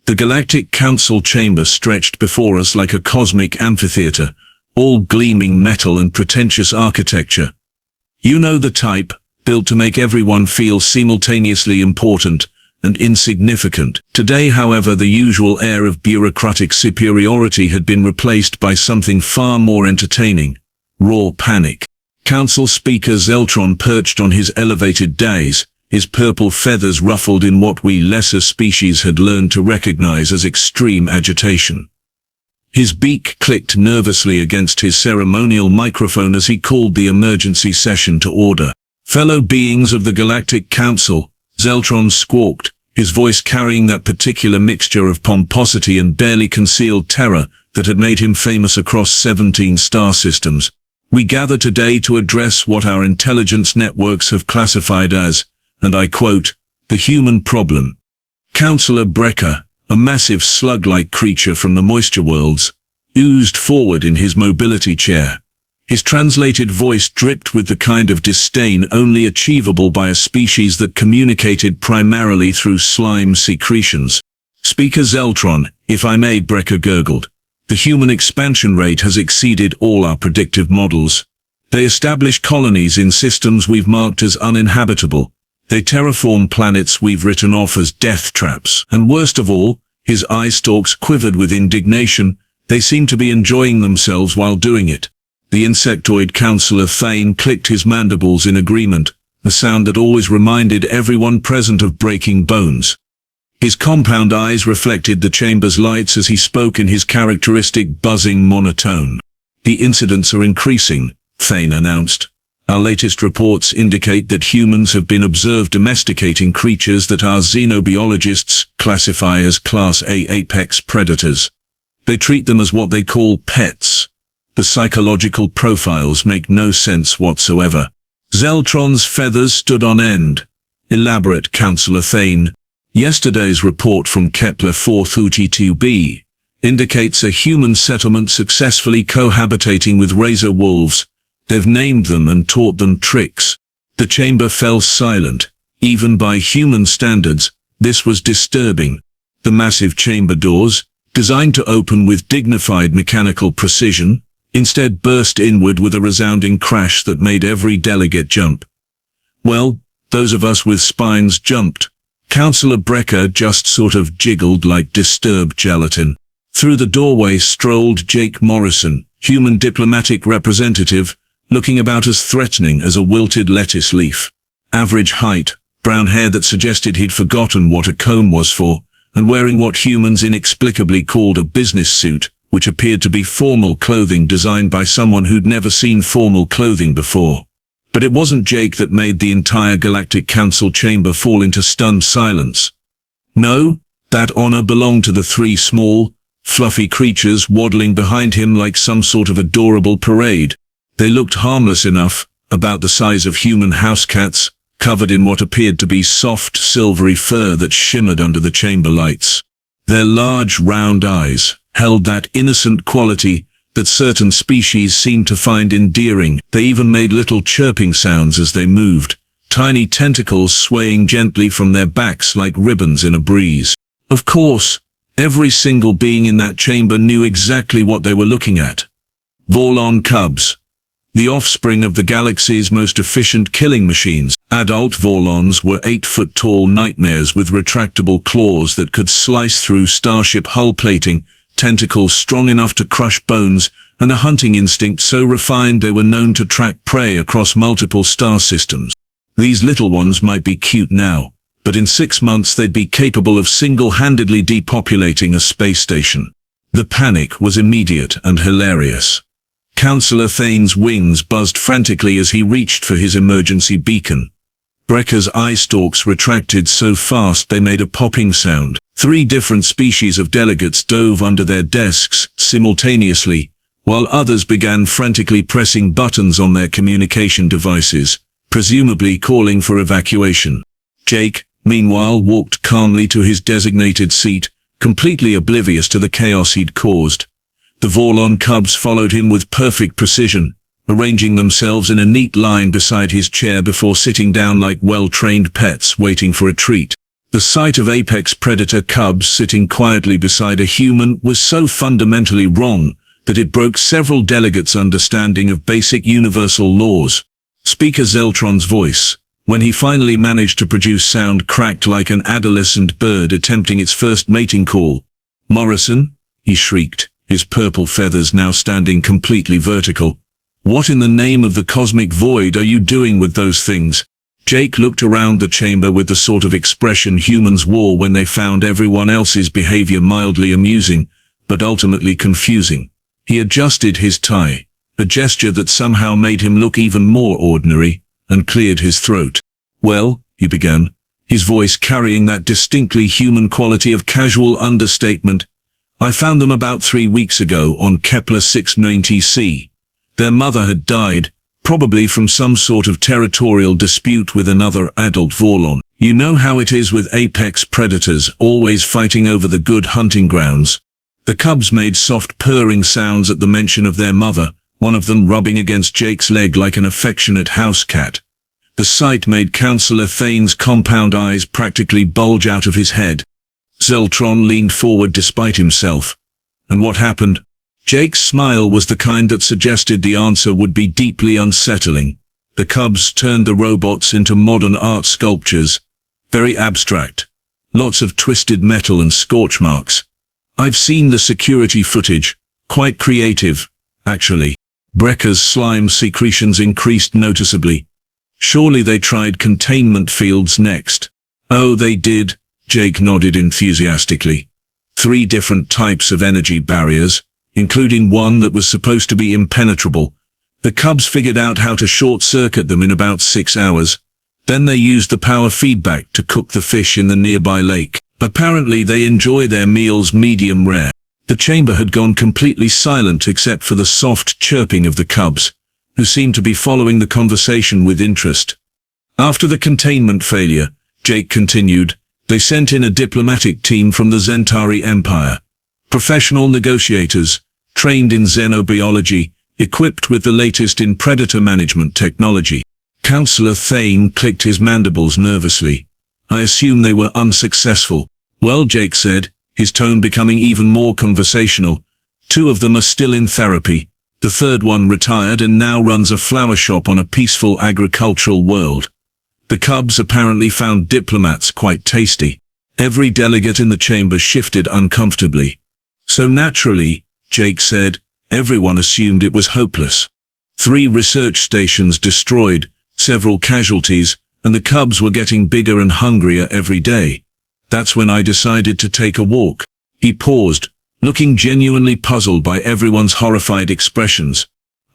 The Galactic Council Chamber stretched before us like a cosmic amphitheater, all gleaming metal and pretentious architecture. You know the type, built to make everyone feel simultaneously important and insignificant. Today, however, the usual air of bureaucratic superiority had been replaced by something far more entertaining: raw panic. Council Speaker Zeltron perched on his elevated dais, his purple feathers ruffled in what we lesser species had learned to recognize as extreme agitation. His beak clicked nervously against his ceremonial microphone as he called the emergency session to order. "Fellow beings of the Galactic Council," Zeltron squawked, his voice carrying that particular mixture of pomposity and barely concealed terror that had made him famous across 17 star systems. "We gather today to address what our intelligence networks have classified as, and I quote, the human problem." Councillor Brecker, a massive slug-like creature from the moisture worlds, oozed forward in his mobility chair. His translated voice dripped with the kind of disdain only achievable by a species that communicated primarily through slime secretions. "Speaker Zeltron, if I may," Brecker gurgled. "The human expansion rate has exceeded all our predictive models. They establish colonies in systems we've marked as uninhabitable. They terraform planets we've written off as death traps. And worst of all," his eye stalks quivered with indignation, "they seem to be enjoying themselves while doing it." The insectoid Councillor Thane clicked his mandibles in agreement, a sound that always reminded everyone present of breaking bones. His compound eyes reflected the chamber's lights as he spoke in his characteristic buzzing monotone. "The incidents are increasing," Thane announced. "Our latest reports indicate that humans have been observed domesticating creatures that our xenobiologists classify as Class A apex predators. They treat them as what they call pets. The psychological profiles make no sense whatsoever." Zeltron's feathers stood on end. "Elaborate, Councillor Thane. Yesterday's report from Kepler 432b indicates a human settlement successfully cohabitating with razor wolves. They've named them and taught them tricks." The chamber fell silent. Even by human standards, this was disturbing. The massive chamber doors, designed to open with dignified mechanical precision, instead burst inward with a resounding crash that made every delegate jump. Well, those of us with spines jumped. Councillor Brecker just sort of jiggled like disturbed gelatin. Through the doorway strolled Jake Morrison, human diplomatic representative, looking about as threatening as a wilted lettuce leaf. Average height, brown hair that suggested he'd forgotten what a comb was for, and wearing what humans inexplicably called a business suit, which appeared to be formal clothing designed by someone who'd never seen formal clothing before. But it wasn't Jake that made the entire Galactic Council Chamber fall into stunned silence. No, that honor belonged to the three small, fluffy creatures waddling behind him like some sort of adorable parade. They looked harmless enough, about the size of human house cats, covered in what appeared to be soft, silvery fur that shimmered under the chamber lights. Their large, round eyes held that innocent quality that certain species seem to find endearing. They even made little chirping sounds as they moved, tiny tentacles swaying gently from their backs like ribbons in a breeze. Of course, every single being in that chamber knew exactly what they were looking at. Vorlon cubs. The offspring of the galaxy's most efficient killing machines. Adult Vorlons were 8-foot-tall nightmares with retractable claws that could slice through starship hull plating, tentacles strong enough to crush bones, and a hunting instinct so refined they were known to track prey across multiple star systems. These little ones might be cute now, but in 6 months they'd be capable of single-handedly depopulating a space station. The panic was immediate and hilarious. Councillor Thane's wings buzzed frantically as he reached for his emergency beacon. Brecker's eye stalks retracted so fast they made a popping sound. 3 different species of delegates dove under their desks simultaneously, while others began frantically pressing buttons on their communication devices, presumably calling for evacuation. Jake, meanwhile, walked calmly to his designated seat, completely oblivious to the chaos he'd caused. The Vorlon cubs followed him with perfect precision, arranging themselves in a neat line beside his chair before sitting down like well-trained pets waiting for a treat. The sight of apex predator cubs sitting quietly beside a human was so fundamentally wrong that it broke several delegates' understanding of basic universal laws. Speaker Zeltron's voice, when he finally managed to produce sound, cracked like an adolescent bird attempting its first mating call. "Morrison," he shrieked, his purple feathers now standing completely vertical. "What in the name of the cosmic void are you doing with those things?" Jake looked around the chamber with the sort of expression humans wore when they found everyone else's behavior mildly amusing, but ultimately confusing. He adjusted his tie, a gesture that somehow made him look even more ordinary, and cleared his throat. "Well," he began, his voice carrying that distinctly human quality of casual understatement, "I found them about 3 weeks ago on Kepler 690c. Their mother had died, probably from some sort of territorial dispute with another adult Vorlon. You know how it is with apex predators, always fighting over the good hunting grounds." The cubs made soft purring sounds at the mention of their mother, one of them rubbing against Jake's leg like an affectionate house cat. The sight made Councillor Thane's compound eyes practically bulge out of his head. Zeltron leaned forward despite himself. "And what happened?" Jake's smile was the kind that suggested the answer would be deeply unsettling. The cubs turned the robots into modern art sculptures. Very abstract. Lots of twisted metal and scorch marks. "I've seen the security footage. Quite creative, actually." Brekker's slime secretions increased noticeably. "Surely they tried containment fields next." "Oh, they did," Jake nodded enthusiastically. 3 different types of energy barriers, including one that was supposed to be impenetrable. The cubs figured out how to short-circuit them in about 6 hours. Then they used the power feedback to cook the fish in the nearby lake. Apparently they enjoy their meals medium rare. The chamber had gone completely silent except for the soft chirping of the cubs, who seemed to be following the conversation with interest. "After the containment failure," Jake continued, "they sent in a diplomatic team from the Zentari Empire. Professional negotiators, trained in xenobiology, equipped with the latest in predator management technology." Councillor Thane clicked his mandibles nervously. "I assume they were unsuccessful." "Well," Jake said, his tone becoming even more conversational, "2 of them are still in therapy. The 3rd one retired and now runs a flower shop on a peaceful agricultural world. The cubs apparently found diplomats quite tasty." Every delegate in the chamber shifted uncomfortably. "So naturally," Jake said, everyone assumed it was hopeless. 3 research stations destroyed, several casualties, and the cubs were getting bigger and hungrier every day. That's when I decided to take a walk." He paused, looking genuinely puzzled by everyone's horrified expressions.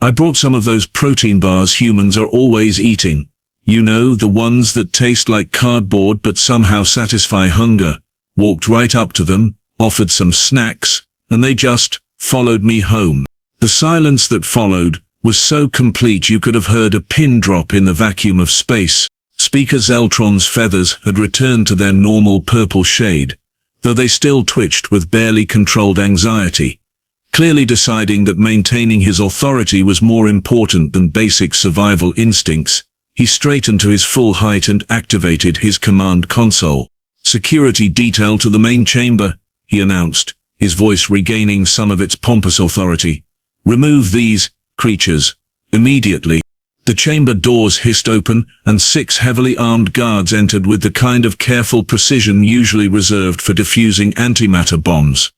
"I brought some of those protein bars humans are always eating. You know, the ones that taste like cardboard but somehow satisfy hunger. Walked right up to them, offered some snacks, and they just followed me home." The silence that followed was so complete you could have heard a pin drop in the vacuum of space. Speaker Zeltron's feathers had returned to their normal purple shade, though they still twitched with barely controlled anxiety. Clearly deciding that maintaining his authority was more important than basic survival instincts, he straightened to his full height and activated his command console. "Security detail to the main chamber," he announced, his voice regaining some of its pompous authority. "Remove these creatures immediately." The chamber doors hissed open, and 6 heavily armed guards entered with the kind of careful precision usually reserved for defusing antimatter bombs.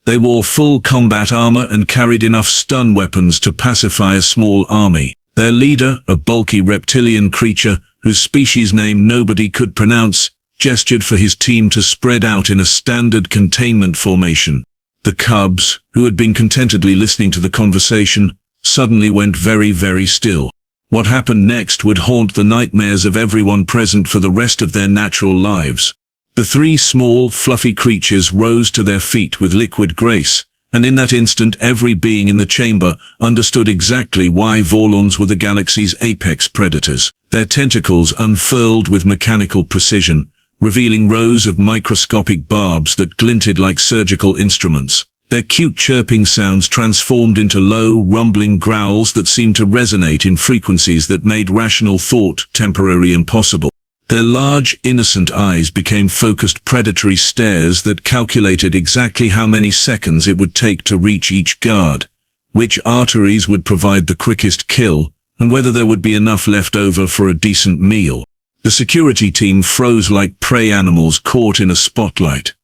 They wore full combat armor and carried enough stun weapons to pacify a small army. Their leader, a bulky reptilian creature, whose species name nobody could pronounce, gestured for his team to spread out in a standard containment formation. The cubs, who had been contentedly listening to the conversation, suddenly went very, very still. What happened next would haunt the nightmares of everyone present for the rest of their natural lives. The 3 small, fluffy creatures rose to their feet with liquid grace, and in that instant every being in the chamber understood exactly why Vorlons were the galaxy's apex predators. Their tentacles unfurled with mechanical precision, revealing rows of microscopic barbs that glinted like surgical instruments. Their cute chirping sounds transformed into low, rumbling growls that seemed to resonate in frequencies that made rational thought temporarily impossible. Their large, innocent eyes became focused predatory stares that calculated exactly how many seconds it would take to reach each guard, which arteries would provide the quickest kill, and whether there would be enough left over for a decent meal. The security team froze like prey animals caught in a spotlight.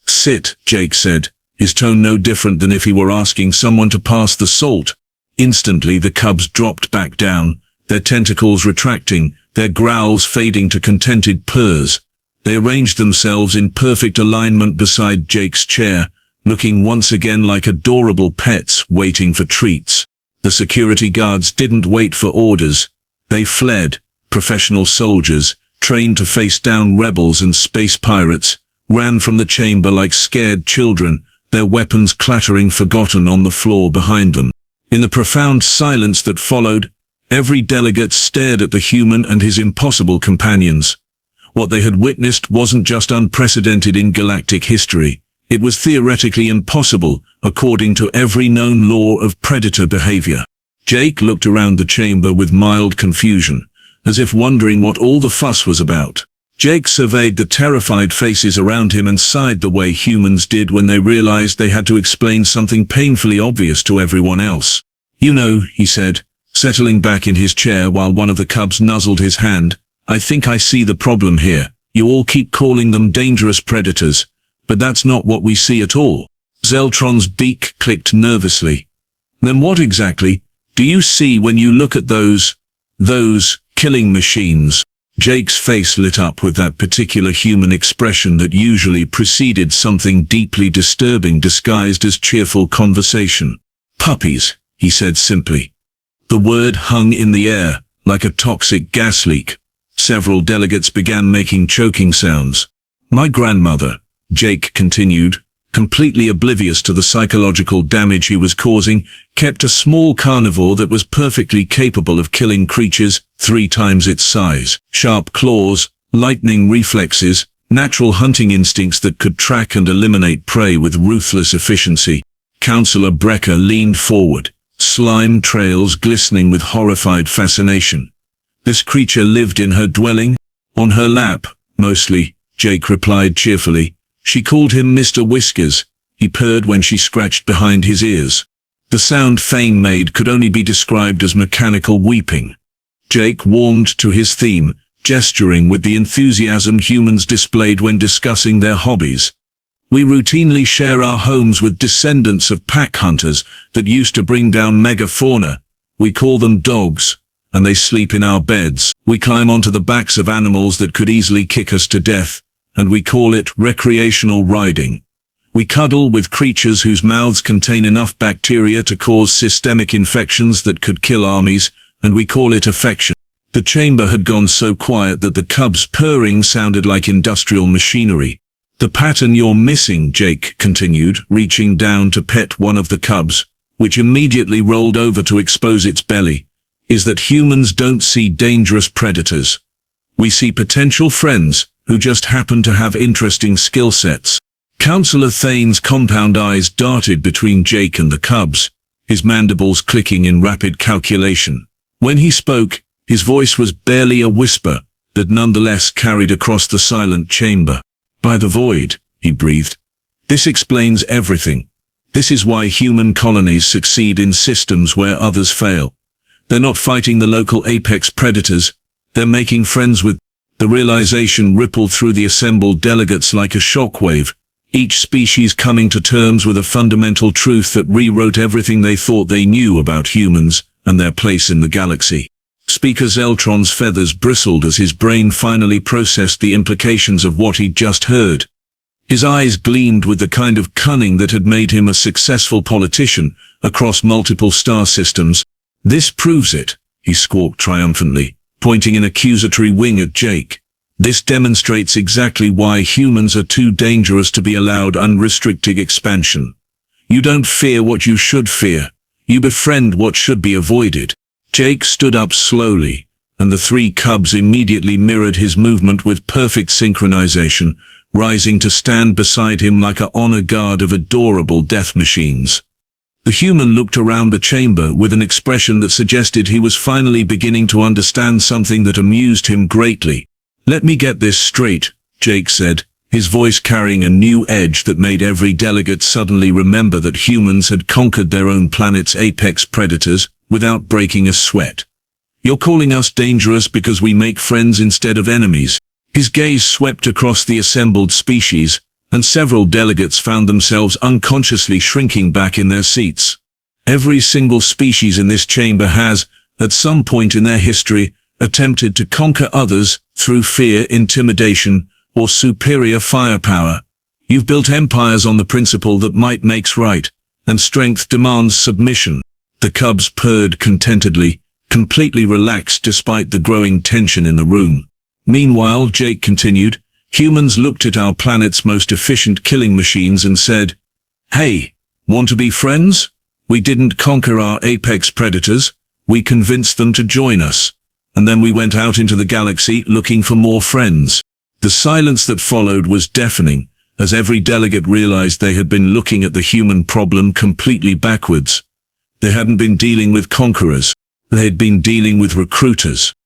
"Sit," Jake said, his tone no different than if he were asking someone to pass the salt. Instantly the cubs dropped back down, their tentacles retracting, their growls fading to contented purrs. They arranged themselves in perfect alignment beside Jake's chair, looking once again like adorable pets waiting for treats. The security guards didn't wait for orders. They fled. Professional soldiers, trained to face down rebels and space pirates, ran from the chamber like scared children, their weapons clattering forgotten on the floor behind them. In the profound silence that followed, every delegate stared at the human and his impossible companions. What they had witnessed wasn't just unprecedented in galactic history. It was theoretically impossible, according to every known law of predator behavior. Jake looked around the chamber with mild confusion, as if wondering what all the fuss was about. Jake surveyed the terrified faces around him and sighed the way humans did when they realized they had to explain something painfully obvious to everyone else. "You know," he said, settling back in his chair while one of the cubs nuzzled his hand, "I think I see the problem here. You all keep calling them dangerous predators, but that's not what we see at all." Zeltron's beak clicked nervously. "Then what exactly do you see when you look at those killing machines?" Jake's face lit up with that particular human expression that usually preceded something deeply disturbing disguised as cheerful conversation. "Puppies," he said simply. The word hung in the air, like a toxic gas leak. Several delegates began making choking sounds. "My grandmother," Jake continued, completely oblivious to the psychological damage he was causing, kept a small carnivore that was perfectly capable of killing creatures 3 times its size. Sharp claws, lightning reflexes, natural hunting instincts that could track and eliminate prey with ruthless efficiency. Councilor Brecker leaned forward, slime trails glistening with horrified fascination. "This creature lived in her dwelling? On her lap, mostly," Jake replied cheerfully. "She called him Mr. Whiskers. He purred when she scratched behind his ears." The sound Fane made could only be described as mechanical weeping. Jake warmed to his theme, gesturing with the enthusiasm humans displayed when discussing their hobbies. "We routinely share our homes with descendants of pack hunters that used to bring down megafauna. We call them dogs, and they sleep in our beds. We climb onto the backs of animals that could easily kick us to death, and we call it recreational riding. We cuddle with creatures whose mouths contain enough bacteria to cause systemic infections that could kill armies, and we call it affection." The chamber had gone so quiet that the cubs' purring sounded like industrial machinery. "The pattern you're missing," Jake continued, reaching down to pet one of the cubs, which immediately rolled over to expose its belly, "is that humans don't see dangerous predators. We see potential friends who just happen to have interesting skill sets." Councillor Thane's compound eyes darted between Jake and the cubs, his mandibles clicking in rapid calculation. When he spoke, his voice was barely a whisper that nonetheless carried across the silent chamber. "By the void," he breathed. "This explains everything. This is why human colonies succeed in systems where others fail. They're not fighting the local apex predators, they're making friends with..." The realization rippled through the assembled delegates like a shockwave, each species coming to terms with a fundamental truth that rewrote everything they thought they knew about humans and their place in the galaxy. Speaker Zeltron's feathers bristled as his brain finally processed the implications of what he'd just heard. His eyes gleamed with the kind of cunning that had made him a successful politician across multiple star systems. "This proves it," he squawked triumphantly, pointing an accusatory wing at Jake. "This demonstrates exactly why humans are too dangerous to be allowed unrestricted expansion. You don't fear what you should fear. You befriend what should be avoided." Jake stood up slowly, and the 3 cubs immediately mirrored his movement with perfect synchronization, rising to stand beside him like an honor guard of adorable death machines. The human looked around the chamber with an expression that suggested he was finally beginning to understand something that amused him greatly. Let me get this straight, Jake said, his voice carrying a new edge that made every delegate suddenly remember that humans had conquered their own planet's apex predators without breaking a sweat. You're calling us dangerous because we make friends instead of enemies. His gaze swept across the assembled species, and several delegates found themselves unconsciously shrinking back in their seats. Every single species in this chamber has, at some point in their history, attempted to conquer others through fear, intimidation, or superior firepower. You've built empires on the principle that might makes right, and strength demands submission. The cubs purred contentedly, completely relaxed despite the growing tension in the room. Meanwhile, Jake continued, humans looked at our planet's most efficient killing machines and said, "Hey, want to be friends? We didn't conquer our apex predators, we convinced them to join us. And then we went out into the galaxy looking for more friends." The silence that followed was deafening, as every delegate realized they had been looking at the human problem completely backwards. They hadn't been dealing with conquerors, they had been dealing with recruiters.